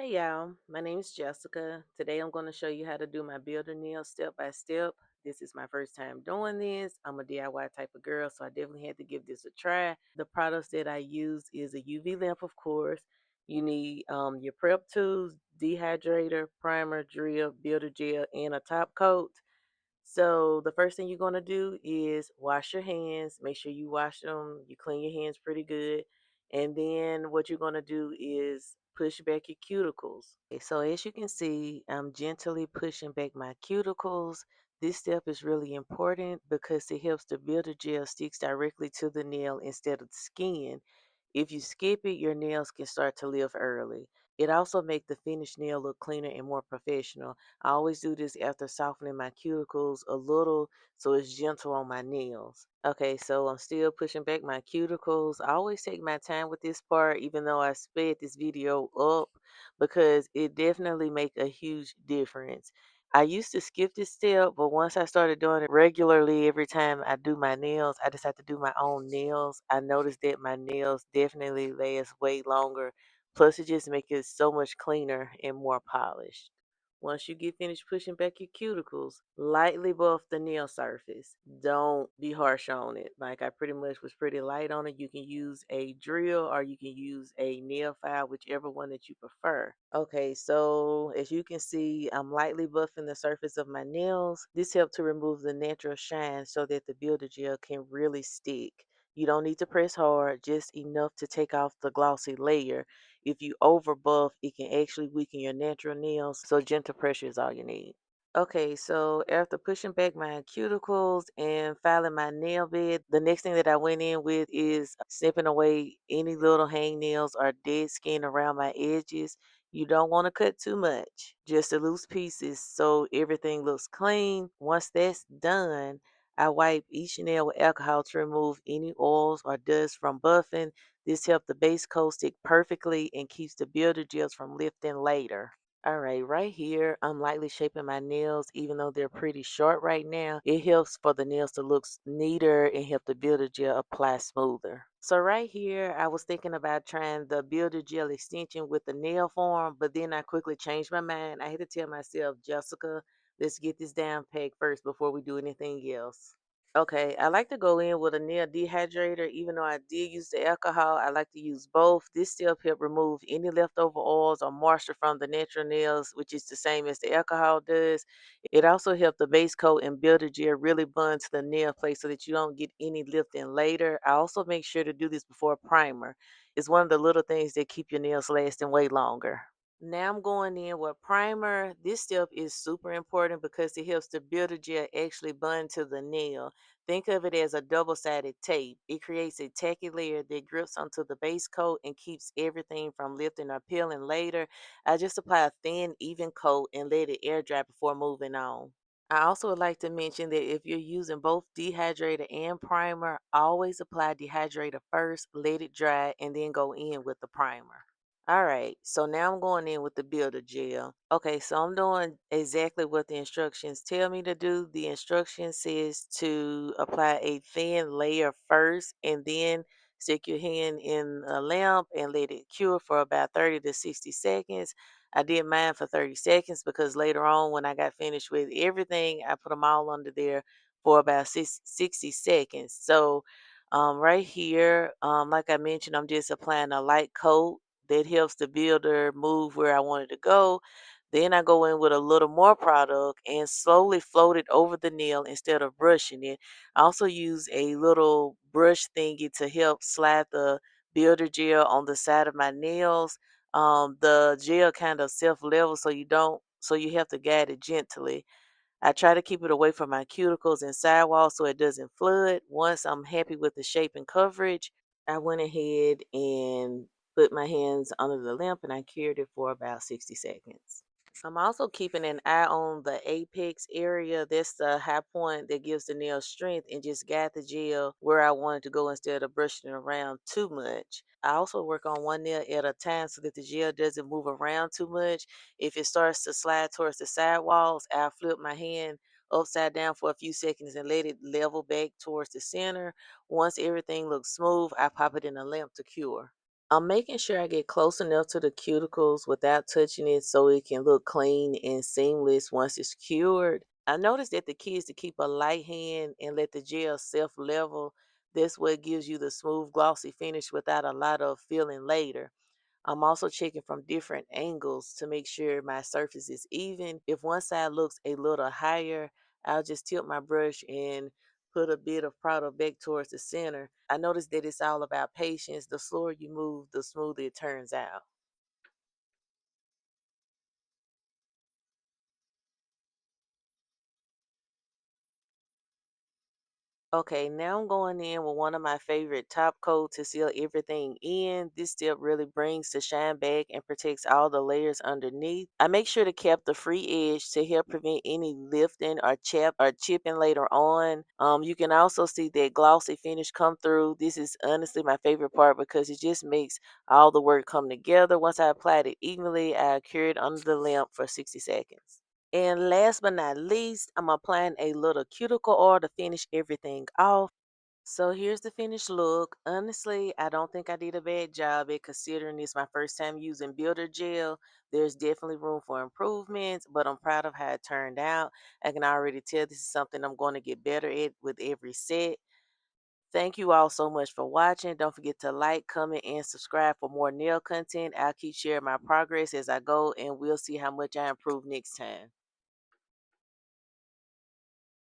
Hey y'all, my name is Jessica. Today I'm going to show you how to do my builder nails step by step. This is my first time doing this. I'm a DIY type of girl, so I definitely had to give this a try. The products that I use is a UV lamp, of course. You need your prep tools, dehydrator, primer, drill, builder gel, and a top coat. So the first thing you're going to do is wash your hands. Make sure you wash them. You clean your hands pretty good. And then what you're going to do is push back your cuticles. Okay, so as you can see, I'm gently pushing back my cuticles. This step is really important because it helps the builder gel sticks directly to the nail instead of the skin. If you skip it, your nails can start to live early. It also makes the finished nail look cleaner and more professional. I always do this after softening my cuticles a little so it's gentle on my nails. Okay, so I'm still pushing back my cuticles. I always take my time with this part even though I sped this video up because it definitely make a huge difference. I used to skip this step, but once I started doing it regularly every time I do my nails, I just have to do my own nails. I noticed that my nails definitely last way longer. Plus, it just makes it so much cleaner and more polished. Once you get finished pushing back your cuticles, lightly buff the nail surface. Don't be harsh on it. Like I pretty much was pretty light on it. You can use a drill or you can use a nail file, whichever one that you prefer. Okay, so as you can see, I'm lightly buffing the surface of my nails. This helps to remove the natural shine so that the builder gel can really stick. You don't need to press hard, just enough to take off the glossy layer. If you over buff, it can actually weaken your natural nails, so gentle pressure is all you need. Okay, so after pushing back my cuticles and filing my nail bed, the next thing that I went in with is snipping away any little hangnails or dead skin around my edges. You don't want to cut too much, just the loose pieces so everything looks clean. Once that's done, I wipe each nail with alcohol to remove any oils or dust from buffing. This helps the base coat stick perfectly and keeps the builder gels from lifting later. All right, right here, I'm lightly shaping my nails, even though they're pretty short right now. It helps for the nails to look neater and help the builder gel apply smoother. So right here, I was thinking about trying the builder gel extension with the nail form, but then I quickly changed my mind. I had to tell myself, Jessica, let's get this down packed first before we do anything else. Okay, I like to go in with a nail dehydrator. Even though I did use the alcohol, I like to use both. This step help remove any leftover oils or moisture from the natural nails, which is the same as the alcohol does. It also helps the base coat and builder gel really bond to the nail plate so that you don't get any lifting later. I also make sure to do this before primer. It's one of the little things that keep your nails lasting way longer. Now I'm going in with primer. This step is super important because it helps the builder gel actually bond to the nail. Think of it as a double-sided tape. It creates a tacky layer that grips onto the base coat and keeps everything from lifting or peeling later. I just apply a thin, even coat and let it air dry before moving on. I also would like to mention that if you're using both dehydrator and primer, always apply dehydrator first, let it dry, and then go in with the primer. All right, so now I'm going in with the builder gel. Okay, so I'm doing exactly what the instructions tell me to do. The instruction says to apply a thin layer first and then stick your hand in a lamp and let it cure for about 30 to 60 seconds. I did mine for 30 seconds because later on, when I got finished with everything, I put them all under there for about 60 seconds. So, right here, like I mentioned, I'm just applying a light coat that helps the builder move where I want it to go. Then I go in with a little more product and slowly float it over the nail instead of brushing it. I also use a little brush thingy to help slide the builder gel on the side of my nails. The gel kind of self levels so you have to guide it gently. I try to keep it away from my cuticles and sidewalls so it doesn't flood. Once I'm happy with the shape and coverage, I went ahead and put my hands under the lamp and I cured it for about 60 seconds. I'm also keeping an eye on the apex area. That's the high point that gives the nail strength and just guide the gel where I want it to go instead of brushing it around too much. I also work on one nail at a time so that the gel doesn't move around too much. If it starts to slide towards the sidewalls, I'll flip my hand upside down for a few seconds and let it level back towards the center. Once everything looks smooth, I pop it in a lamp to cure. I'm making sure I get close enough to the cuticles without touching it so it can look clean and seamless once it's cured. I noticed that the key is to keep a light hand and let the gel self level. This way it gives you the smooth, glossy finish without a lot of feeling later. I'm also checking from different angles to make sure my surface is even. If one side looks a little higher, I'll just tilt my brush and put a bit of product back towards the center. I noticed that it's all about patience. The slower you move, the smoother it turns out. Okay, now I'm going in with one of my favorite top coat to seal everything in. This step really brings the shine back and protects all the layers underneath. I make sure to cap the free edge to help prevent any lifting or chap or chipping later on. You can also see that glossy finish come through. This is honestly my favorite part because it just makes all the work come together. Once I applied it evenly, I cured under the lamp for 60 seconds. And last but not least, I'm applying a little cuticle oil to finish everything off. So here's the finished look. Honestly, I don't think I did a bad job at considering it's my first time using builder gel. There's definitely room for improvements, but I'm proud of how it turned out. I can already tell this is something I'm going to get better at with every set. Thank you all so much for watching. Don't forget to like, comment, and subscribe for more nail content. I'll keep sharing my progress as I go, and we'll see how much I improve next time.